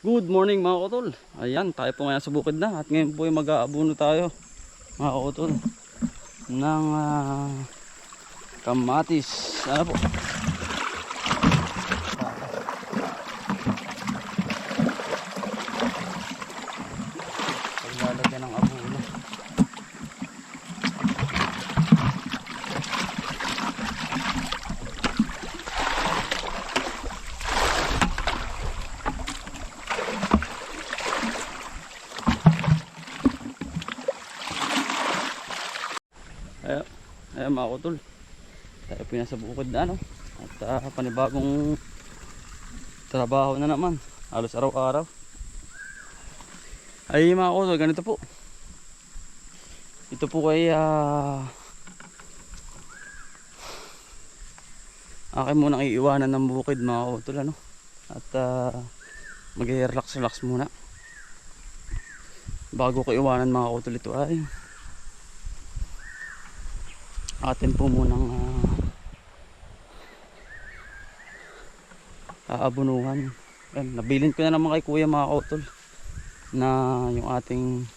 Good morning mga kotol. Ayan, tayo po ngayon sa bukid na. At ngayon po ay mag-aabuno tayo mga kotol ng kamatis. Ano po? Paglalagyan ng abuno. Ayan mga kotol, tayo po nasa bukid na at panibagong trabaho na naman, halos araw-araw. Ay mga kotol, ganito po. Ito po ay akin munang iiwanan ng bukid mga kotol at mag-relax muna bago ko iwanan mga kotol. Ito ay atin po munang aabunuhan. Nabilin ko na naman kay kuya mga kotol na yung ating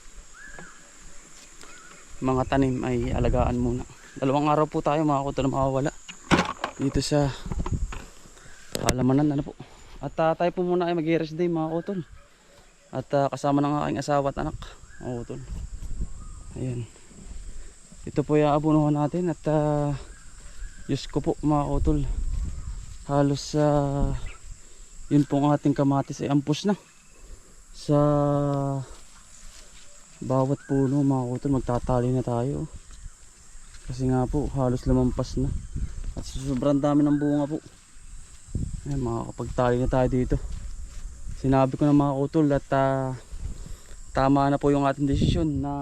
mga tanim ay alagaan muna. 2 araw po tayo mga kotol na makawala dito sa halamanan po. At tayo po muna ay mag-rest day mga kotol at kasama ng aking asawa at anak mga kotol. Ayan, ito po yung aabunuhan natin at Diyos ko po mga kotol, halos yun pong ating kamatis ay ampus na sa bawat puno mga kotol. Magtatali na tayo kasi nga po halos lumampas na at sobrang dami ng bunga po. Ayan, makakapagtali na tayo dito. Sinabi ko na mga kotol at tama na po yung ating desisyon na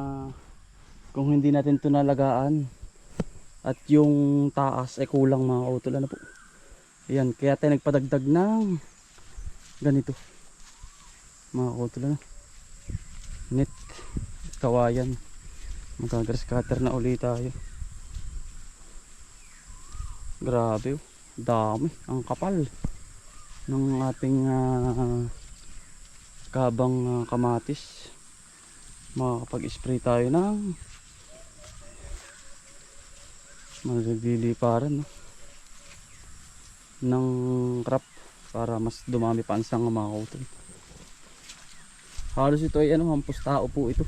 kung hindi natin ito nalagaan at yung taas ay kulang mga kotol po. Ayan, kaya tayo nagpadagdag ng ganito mga kotol net kawayan. Magagrass cutter na ulit tayo. Grabe dami, ang kapal ng ating kabang kamatis. Makakapag-spray tayo ng magliliparan ng crop para mas dumami pa ang sanga mga kotol. Halos ito ay hampos tao po ito.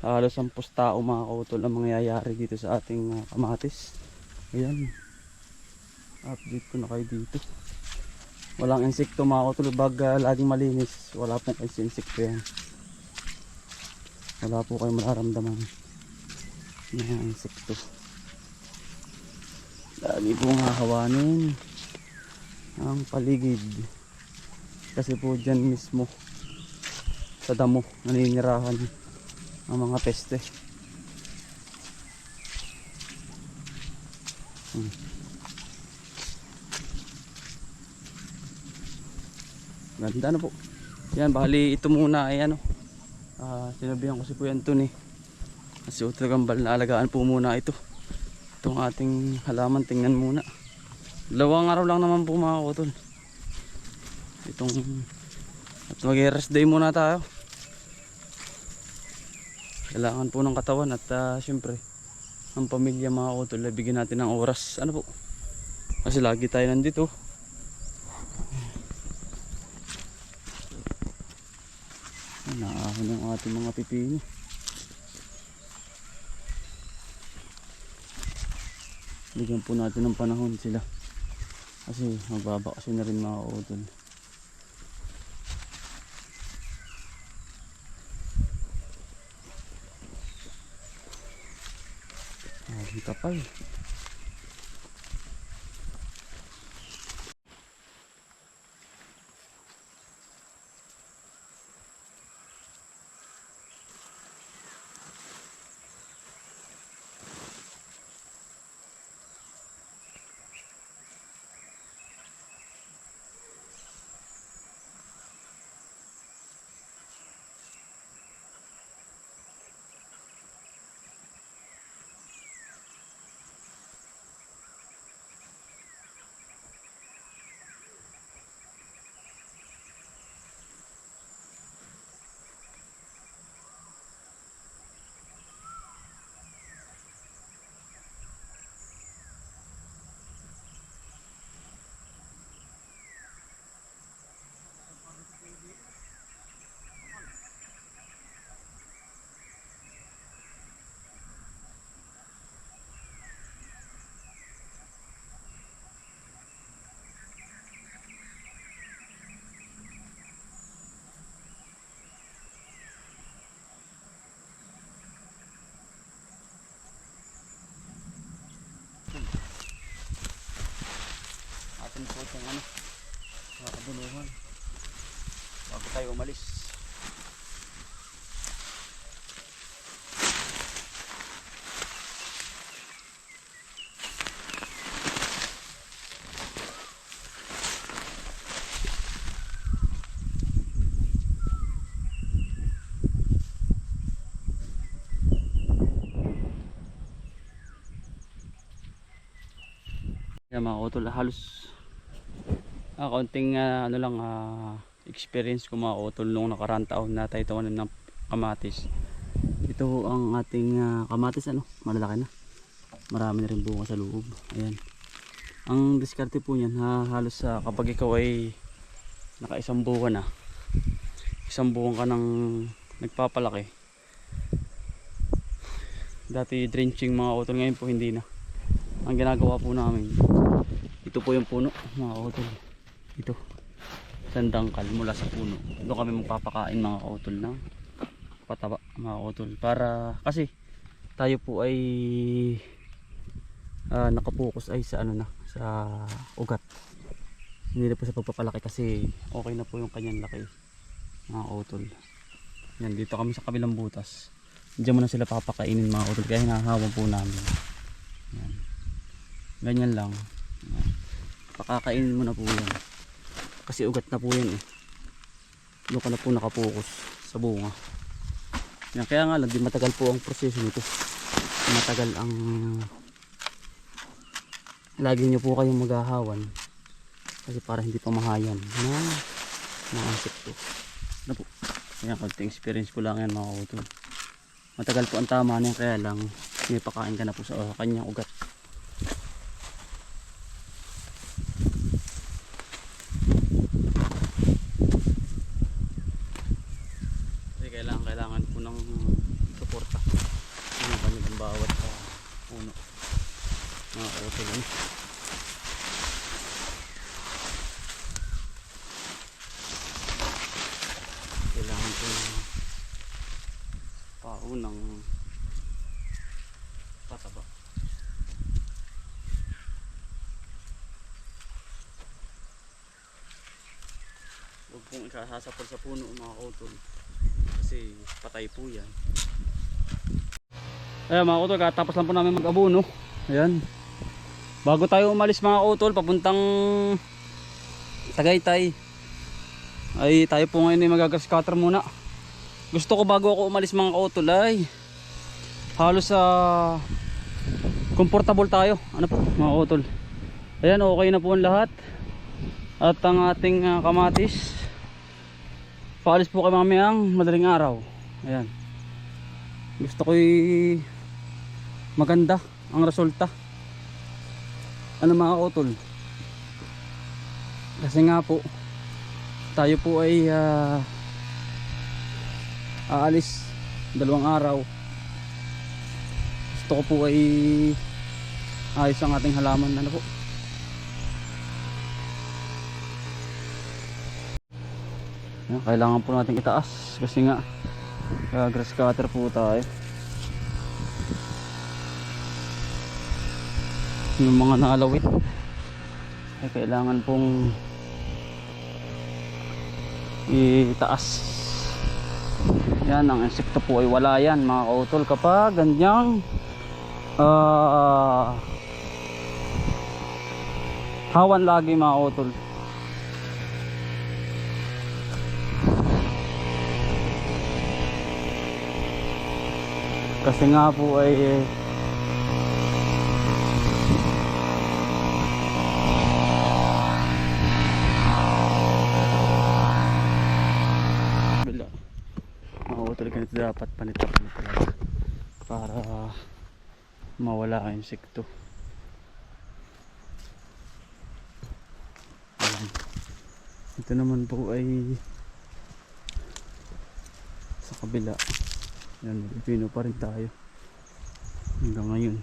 Halos hampos tao mga kotol ang mangyayari dito sa ating kamatis. Ayan, update ko na kayo dito. Walang insekto mga kotol, laging malinis. Wala pong insekto yan. Wala po kayong mararamdaman ng insekto. Lagi pong hahawanin ang paligid kasi po dyan mismo sa damo naninirahan ang mga peste. Ganda na po. Yan, bali ito muna ay sinabihan ko si Kuya Anthony kasi utagambal na alagaan po muna ito. Itong ating halaman, tingnan muna. 2 araw lang naman po mga kotol itong, at mag-rest day muna tayo. Kailangan po ng katawan at syempre ang pamilya mga kotol, bigyan natin ng oras po kasi lagi tayo nandito. Naahon ang ating mga pipino. Bigyan po natin ng panahon sila kasi magbabakasyon na rin mga kotol. Ang kapal. natin po itong ano, abunuhan bago tayo umalis. Yan mga utol, halos kaunting ano lang experience ko mga utol nung nakaraan taon na tayo tawanan ng kamatis. Ito ang ating kamatis, ano, malalaki na, marami na rin bunga sa loob. Ayan, ang diskarte po niyan halos kapag ikaw ay naka isang buwan na, isang buwan ka nang nagpapalaki. Dati drenching mga utol, ngayon po hindi na. Ang ginagawa po namin, ito po yung puno mga utol, ito sandangkal mula sa puno, doon kami magpapakain mga kautol ng pataba mga kautol, para kasi tayo po ay nakapokus ay sa ano na, sa ugat, hindi na po sa pagpapalaki kasi okay na po yung kanyang laki mga kautol. Yan, dito kami sa kabilang butas, diyan mo na sila papakainin mga kautol, kaya hinahawan po namin. Yan, ganyan lang. Yan, pakakainin mo na po yan kasi ugat na po yan eh, doon ka na po nakapokus sa bunga. Yan, kaya nga lang di matagal po ang proseso nito, matagal ang lagi nyo po kayong maghahawan kasi para hindi pa mahayan na mga insekto na po. Yan, konting experience ko lang yan mga utol, matagal po ang tama na yan, kaya lang may pakain ka na po sa kanyang ugat. Kailangan po ng suporta ng kanilang bawat puno mga utol. Kailangan po ng paunang pataba. Huwag pong ikasasapol sa puno mga utol kasi patay po yan. Ayan mga utol, katapos lang po namin mag-abono. Ayan, bago tayo umalis mga utol papuntang Tagaytay ay tayo po ngayon ay magagrass cutter muna. Gusto ko bago ako umalis mga utol ay halos comfortable tayo, ano po mga utol. Ayan, okay na po ang lahat at ang ating kamatis paalis po kay mamayang madaling araw. Ayan, gusto ko'y maganda ang resulta, ano mga utol, kasi nga po tayo po ay aalis 2 araw. Gusto ko po ay ayos ang ating halaman, ano po. Yan, kailangan po natin itaas kasi nga grass cutter po tayo. Yung mga nalawit ay kailangan pong itaas. Yan, ang insekto po ay wala yan mga kautol kapag ganyang hawan lagi mga kautol. Kasi nga po ay mautol ganito, dapat panit-panit talaga para mawala ang insekto. Ito naman po ay sa kabila. Yan, pino pa rin tayo hanggang ngayon,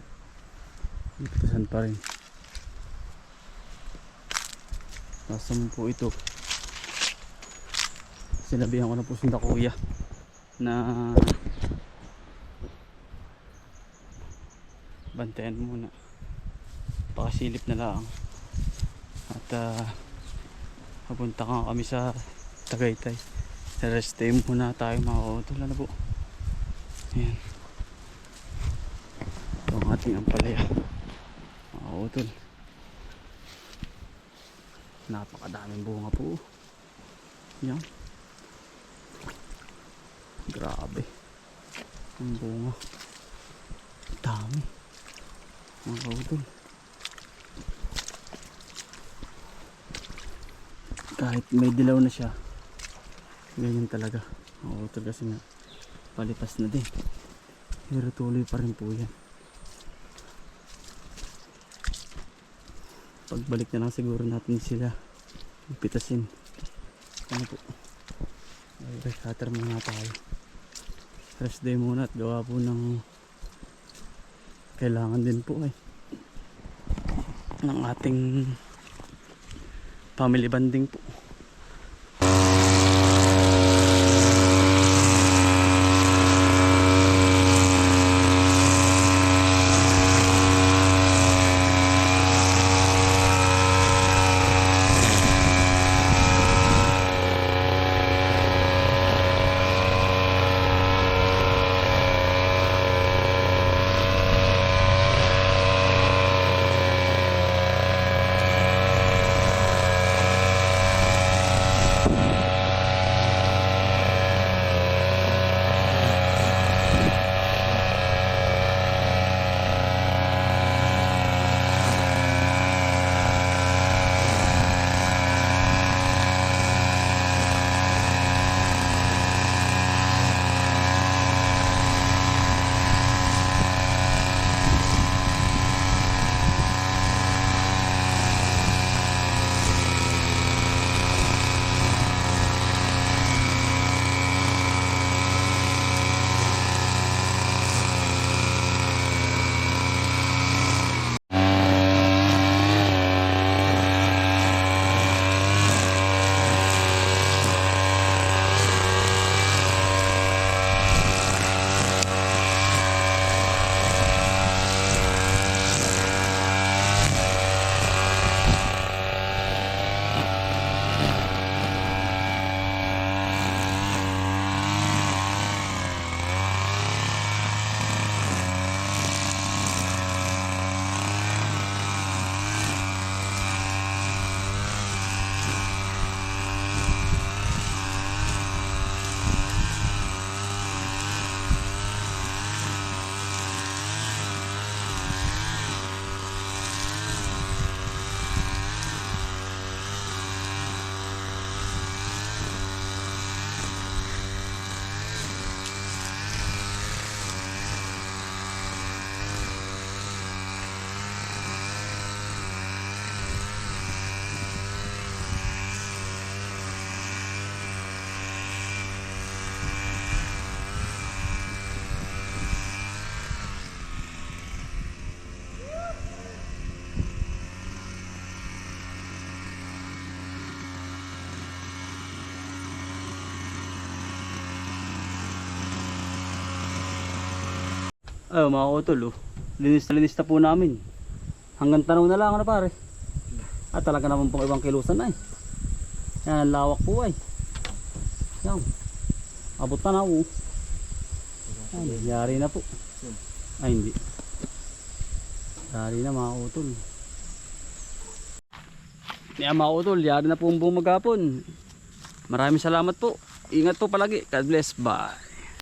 ipitasan pa rin. Nasaan po ito, sinabihan ko na po sinda kuya na bantayan muna, pakasilip na lang at papunta nga kami sa Tagaytay. Rest day muna tayo mga utol. Ano po? Ayan. Ito ang ating ampalaya mga utol. Napakadaming bunga po. Yan. Grabe ang bunga. Dami mga utol. Kahit may dilaw na siya, ganyan talaga mga utol, kasi nga palipas na din, pero tuloy pa rin po yan. Pagbalik na lang siguro natin sila pitasin. Ano po, ay cutter muna tayo. Rest day muna at gawa po ng kailangan din po ng ating family bonding po. Ay mga utol, linis na po namin. Hanggang tanaw na lang pare. At talaga naman pong ibang kilusan yan, lawak po yan, abot na yari na po. Ay hindi, yari na mga utol. Yan mga utol, yari na po ang buong maghapon. Maraming salamat po. Ingat po palagi. God bless. Bye.